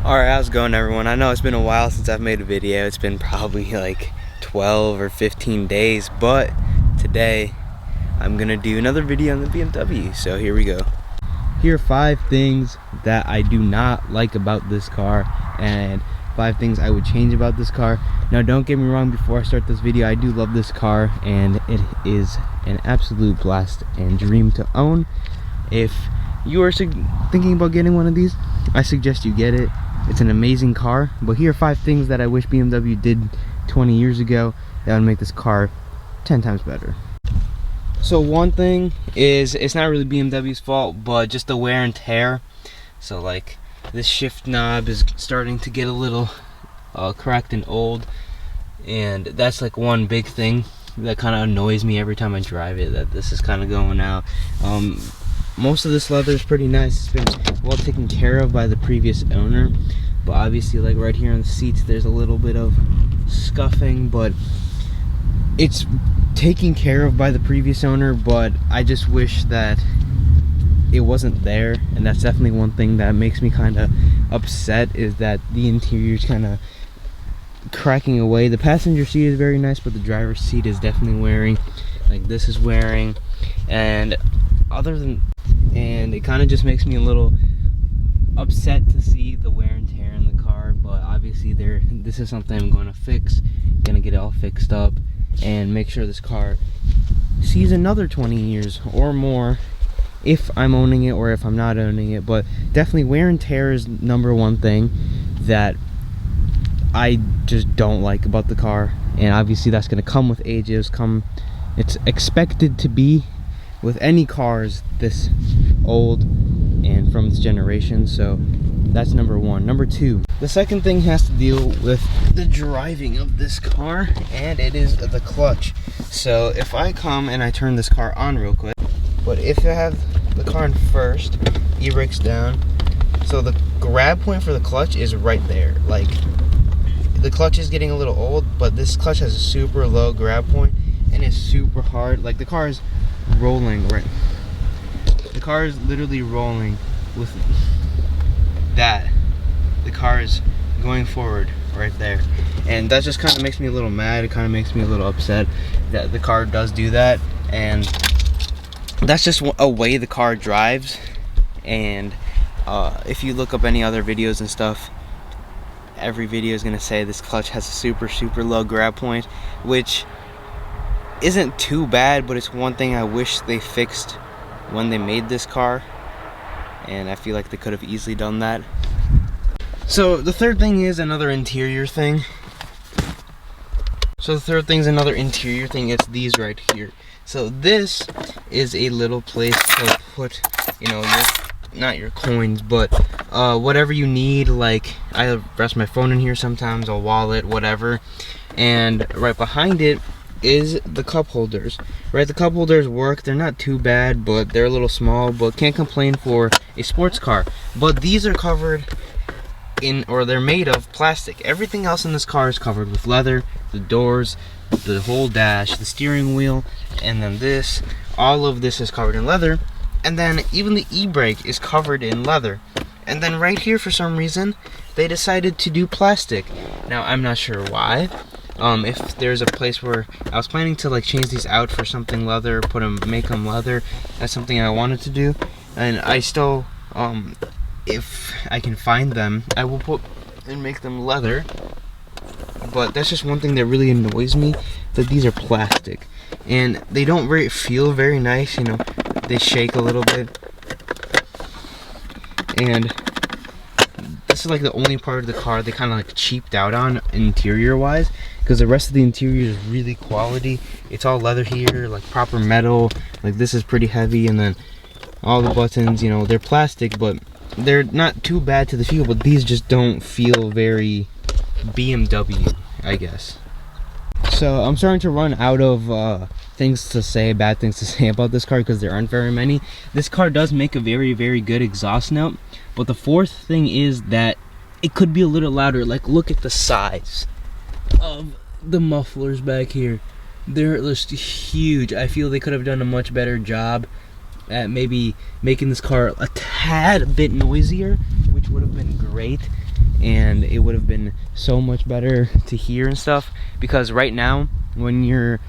Alright, how's it going, everyone? I know it's been a while since I've made a video. It's been probably like 12 or 15 days, but today I'm gonna do another video on the BMW, so here we go. Here are 5 things that I do not like about this car and 5 things I would change about this car. Now, don't get me wrong, before I start this video, I do love this car and it is an absolute blast and dream to own. If you are thinking about getting one of these, I suggest you get it. It's an amazing car, but here are 5 things that I wish BMW did 20 years ago that would make this car 10 times better. So one thing is, it's not really BMW's fault, but just the wear and tear. So like this shift knob is starting to get a little cracked and old, and that's like one big thing that kind of annoys me every time I drive it, that this is kind of going out. Most of this leather is pretty nice. It's been well taken care of by the previous owner, but obviously like right here on the seats there's a little bit of scuffing, but it's taken care of by the previous owner. But I just wish that it wasn't there, and that's definitely one thing that makes me kind of upset, is that the interior is kind of cracking away. The passenger seat is very nice, but the driver's seat is definitely wearing. Like this is wearing, and it kind of just makes me a little upset to see the wear and tear in the car. But obviously this is something I'm going to fix. Gonna get it all fixed up and make sure this car sees another 20 years or more, if I'm owning it or if I'm not owning it. But definitely wear and tear is number one thing that I just don't like about the car, and obviously that's going to come with age. It's expected to be with any cars this old and from this generation. So that's number one. Number two, the second thing has to deal with the driving of this car, and it is the clutch. So if I come and I turn this car on real quick, but if I have the car in first, e-brake's down, so the grab point for the clutch is right there. Like, the clutch is getting a little old, but this clutch has a super low grab point and it's super hard. Like, the car is rolling right. The car is literally rolling with that. The car is going forward right there, and that just kind of makes me a little mad. It kind of makes me a little upset that the car does do that, and that's just a way the car drives. And if you look up any other videos and stuff, every video is going to say this clutch has a super low grab point, which isn't too bad, but it's one thing I wish they fixed when they made this car, and I feel like they could have easily done that. So the third thing is another interior thing. It's these right here. So this is a little place to put, you know, not your coins, but whatever you need. Like, I rest my phone in here sometimes, a wallet, whatever. And right behind it is the cup holders. Right, the cup holders work. They're not too bad, but they're a little small, but can't complain for a sports car. But these are covered in, or they're made of plastic. Everything else in this car is covered with leather. The doors, the whole dash, the steering wheel, and then this, all of this is covered in leather. And then even the e-brake is covered in leather. And then right here, for some reason, they decided to do plastic. Now, I'm not sure why. If there's a place where I was planning to like change these out for something leather, make them leather, that's something I wanted to do. And I still, if I can find them, I will put and make them leather. But that's just one thing that really annoys me, that these are plastic and they don't feel very nice. You know, they shake a little bit, and this is like the only part of the car they kind of like cheaped out on interior wise, because the rest of the interior is really quality. It's all leather here, like proper metal. Like this is pretty heavy, and then all the buttons, you know, they're plastic, but they're not too bad to the feel. But these just don't feel very BMW, I guess. So I'm starting to run out of bad things to say about this car, because there aren't very many. This car does make a very good exhaust note, but the fourth thing is that it could be a little louder. Like, look at the size of the mufflers back here. They're just huge. I feel they could have done a much better job at maybe making this car a tad bit noisier, which would have been great. and it would have been so much better to hear and stuff, because right now when you're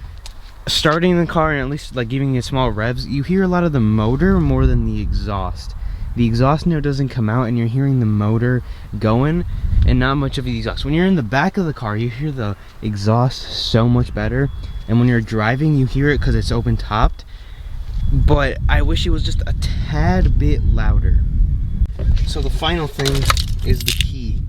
starting the car and at least like giving it small revs, you hear a lot of the motor more than the exhaust. The exhaust note doesn't come out and you're hearing the motor going and not much of the exhaust. When you're in the back of the car, you hear the exhaust so much better, and when you're driving you hear it because it's open topped, but I wish it was just a tad bit louder. So the final thing is the key.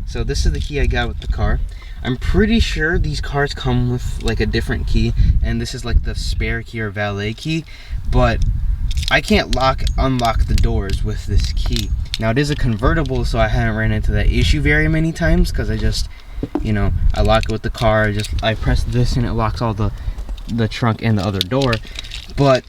So this is the key I got with the car. I'm pretty sure these cars come with like a different key, and this is like the spare key or valet key, but I can't unlock the doors with this key. Now it is a convertible, so I haven't ran into that issue very many times, because I just, you know, I lock it with the car, I press this and it locks all the trunk and the other door. But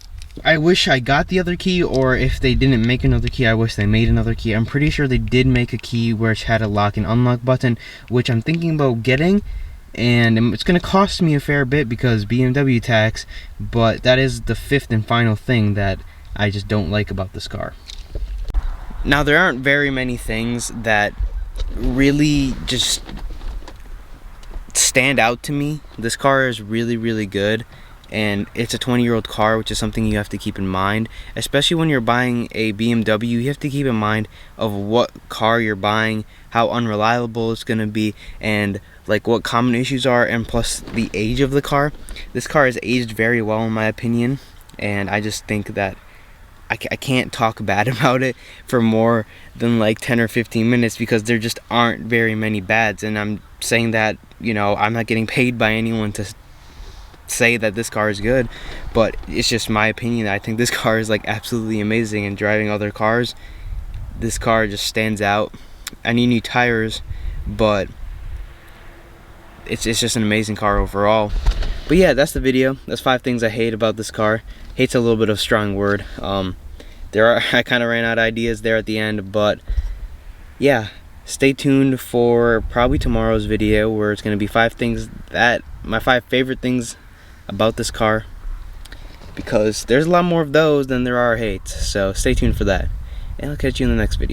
I wish I got the other key, or if they didn't make another key, I wish they made another key. I'm pretty sure they did make a key which had a lock and unlock button, which I'm thinking about getting, and it's going to cost me a fair bit because BMW tax, but that is the fifth and final thing that I just don't like about this car. Now there aren't very many things that really just stand out to me. This car is really, really good, and it's a 20-year-old car, which is something you have to keep in mind, especially when you're buying a BMW. You have to keep in mind of what car you're buying, how unreliable it's going to be, and like what common issues are, and plus the age of the car. This car is aged very well in my opinion, and I just think that I can't talk bad about it for more than like 10 or 15 minutes, because there just aren't very many bads. And I'm saying that, you know, I'm not getting paid by anyone to say that this car is good, but it's just my opinion. I think this car is like absolutely amazing, and driving other cars, this car just stands out. I need new tires, but it's just an amazing car overall. But yeah, that's the video. That's 5 things I hate about this car. Hate's a little bit of a strong word. I kind of ran out of ideas there at the end, but yeah, stay tuned for probably tomorrow's video, where it's going to be my 5 favorite things about this car, because there's a lot more of those than there are hates. So stay tuned for that, and I'll catch you in the next video.